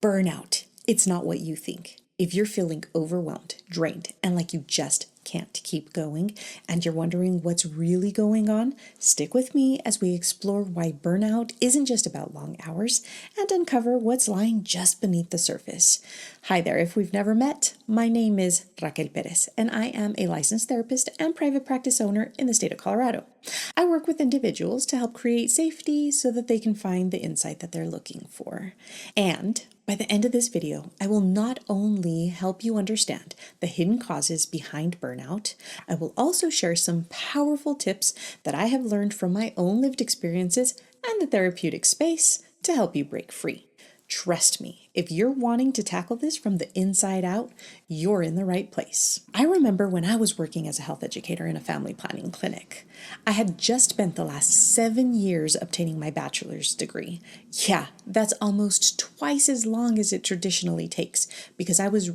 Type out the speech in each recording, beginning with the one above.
Burnout. It's not what you think. If you're feeling overwhelmed, drained, and like you just can't keep going, and you're wondering what's really going on, stick with me as we explore why burnout isn't just about long hours and uncover what's lying just beneath the surface. Hi there, if we've never met, my name is Raquel Perez, and I am a licensed therapist and private practice owner in the state of Colorado. I work with individuals to help create safety so that they can find the insight that they're looking for. And by the end of this video, I will not only help you understand the hidden causes behind burnout, I will also share some powerful tips that I have learned from my own lived experiences and the therapeutic space to help you break free. Trust me, if you're wanting to tackle this from the inside out, you're in the right place. I remember when I was working as a health educator in a family planning clinic. I had just spent the last 7 years obtaining my bachelor's degree. Yeah, that's almost twice as long as it traditionally takes because I was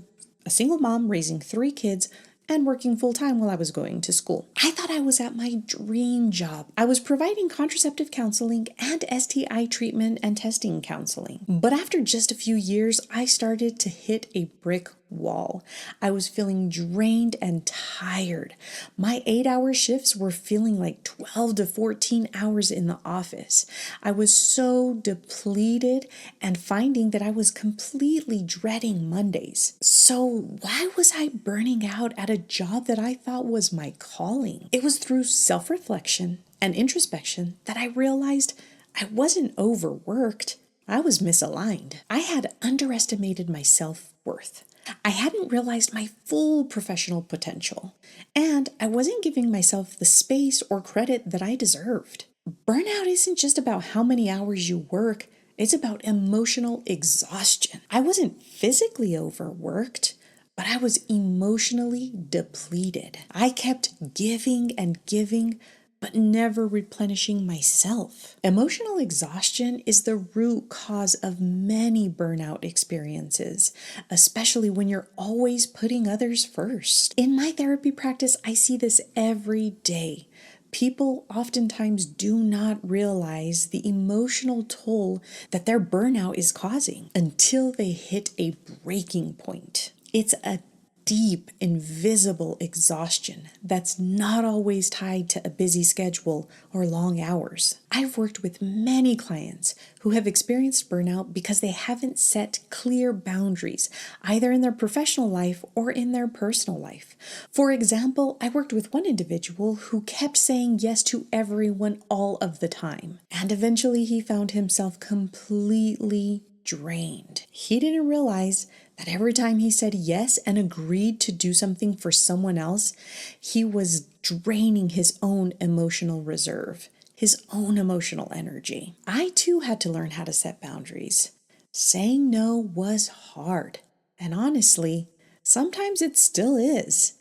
a single mom raising 3 kids and working full-time while I was going to school. I thought I was at my dream job. I was providing contraceptive counseling and STI treatment and testing counseling. But after just a few years, I started to hit a brick wall. I was feeling drained and tired. My 8-hour shifts were feeling like 12 to 14 hours in the office. I was so depleted and finding that I was completely dreading Mondays. So why was I burning out at a job that I thought was my calling? It was through self-reflection and introspection that I realized I wasn't overworked. I was misaligned. I had underestimated my self-worth. I hadn't realized my full professional potential, and I wasn't giving myself the space or credit that I deserved. Burnout isn't just about how many hours you work, it's about emotional exhaustion. I wasn't physically overworked, but I was emotionally depleted. I kept giving and giving, but never replenishing myself. Emotional exhaustion is the root cause of many burnout experiences, especially when you're always putting others first. In my therapy practice, I see this every day. People oftentimes do not realize the emotional toll that their burnout is causing until they hit a breaking point. It's a deep, invisible exhaustion that's not always tied to a busy schedule or long hours. I've worked with many clients who have experienced burnout because they haven't set clear boundaries, either in their professional life or in their personal life. For example, I worked with one individual who kept saying yes to everyone all of the time, and eventually he found himself completely drained. He didn't realize that every time he said yes and agreed to do something for someone else, he was draining his own emotional reserve, his own emotional energy. I too had to learn how to set boundaries. Saying no was hard, and honestly, sometimes it still is.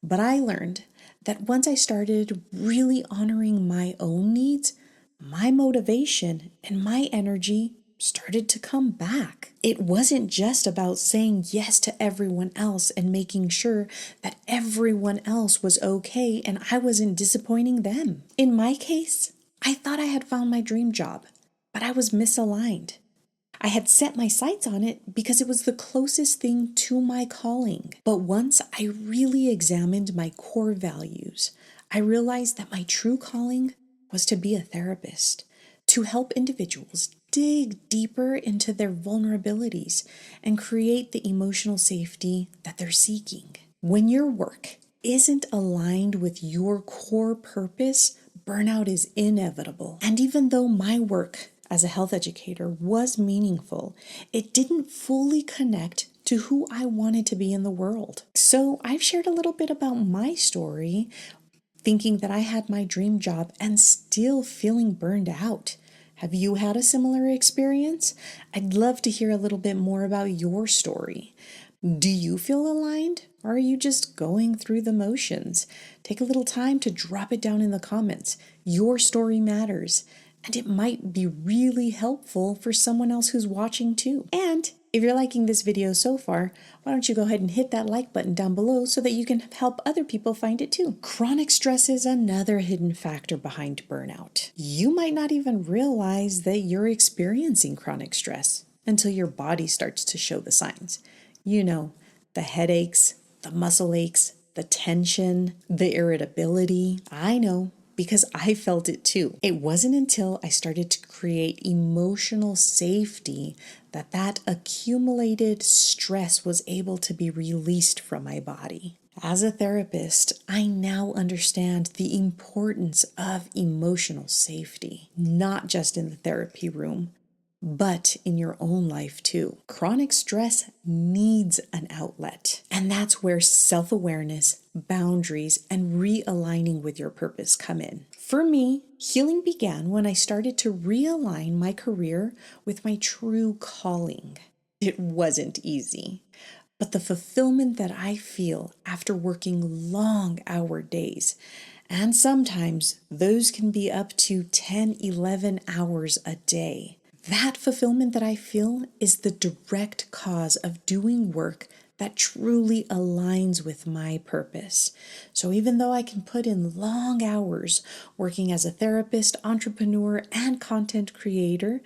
But I learned that once I started really honoring my own needs, my motivation and my energy started to come back. It wasn't just about saying yes to everyone else and making sure that everyone else was okay and I wasn't disappointing them. In my case, I thought I had found my dream job, but I was misaligned. I had set my sights on it because it was the closest thing to my calling. But once I really examined my core values, I realized that my true calling was to be a therapist, to help individuals dig deeper into their vulnerabilities and create the emotional safety that they're seeking. When your work isn't aligned with your core purpose, burnout is inevitable. And even though my work as a health educator was meaningful, it didn't fully connect to who I wanted to be in the world. So I've shared a little bit about my story, thinking that I had my dream job and still feeling burned out. Have you had a similar experience? I'd love to hear a little bit more about your story. Do you feel aligned, or are you just going through the motions? Take a little time to drop it down in the comments. Your story matters, and it might be really helpful for someone else who's watching too. And if you're liking this video so far, why don't you go ahead and hit that like button down below so that you can help other people find it too. Chronic stress is another hidden factor behind burnout. You might not even realize that you're experiencing chronic stress until your body starts to show the signs. You know, the headaches, the muscle aches, the tension, the irritability. I know, because I felt it too. It wasn't until I started to create emotional safety that accumulated stress was able to be released from my body. As a therapist, I now understand the importance of emotional safety, not just in the therapy room, but in your own life too. Chronic stress needs an outlet. And that's where self-awareness, boundaries, and realigning with your purpose come in. For me, healing began when I started to realign my career with my true calling. It wasn't easy, but the fulfillment that I feel after working long-hour days, and sometimes those can be up to 10, 11 hours a day. That fulfillment that I feel is the direct cause of doing work that truly aligns with my purpose. So even though I can put in long hours working as a therapist, entrepreneur, and content creator,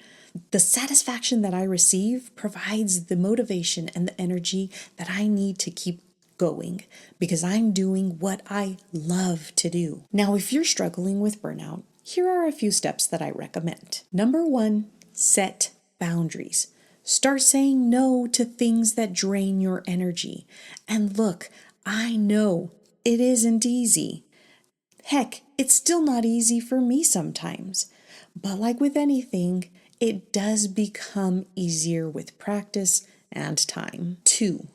the satisfaction that I receive provides the motivation and the energy that I need to keep going because I'm doing what I love to do. Now, if you're struggling with burnout, here are a few steps that I recommend. Number 1, set boundaries. Start saying no to things that drain your energy. And look, I know it isn't easy. Heck, it's still not easy for me sometimes. But like with anything, it does become easier with practice and time. 2,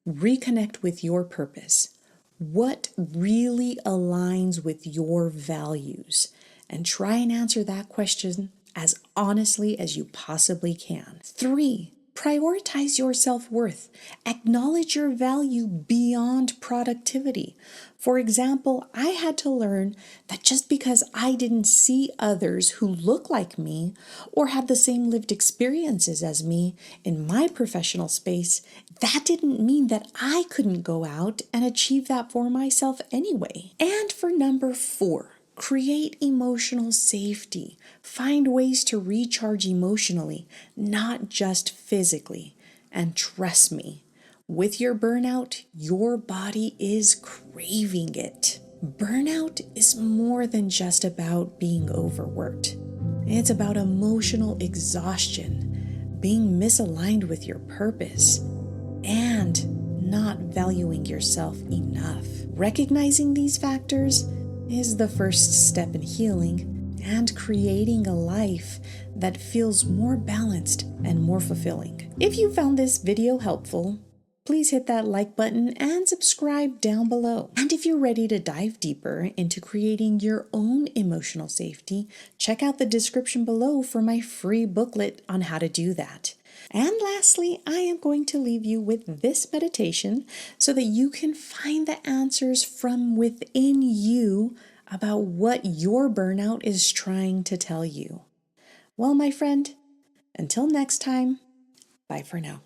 reconnect with your purpose. What really aligns with your values? And try and answer that question as honestly as you possibly can. 3, prioritize your self-worth. Acknowledge your value beyond productivity. For example, I had to learn that just because I didn't see others who look like me or had the same lived experiences as me in my professional space, that didn't mean that I couldn't go out and achieve that for myself anyway. And for number 4, create emotional safety. Find ways to recharge emotionally, not just physically. And trust me, with your burnout, your body is craving it. Burnout is more than just about being overworked. It's about emotional exhaustion, being misaligned with your purpose, and not valuing yourself enough. Recognizing these factors is the first step in healing and creating a life that feels more balanced and more fulfilling. If you found this video helpful, please hit that like button and subscribe down below. And if you're ready to dive deeper into creating your own emotional safety, check out the description below for my free booklet on how to do that. And lastly, I am going to leave you with this meditation so that you can find the answers from within you about what your burnout is trying to tell you. Well, my friend, until next time, bye for now.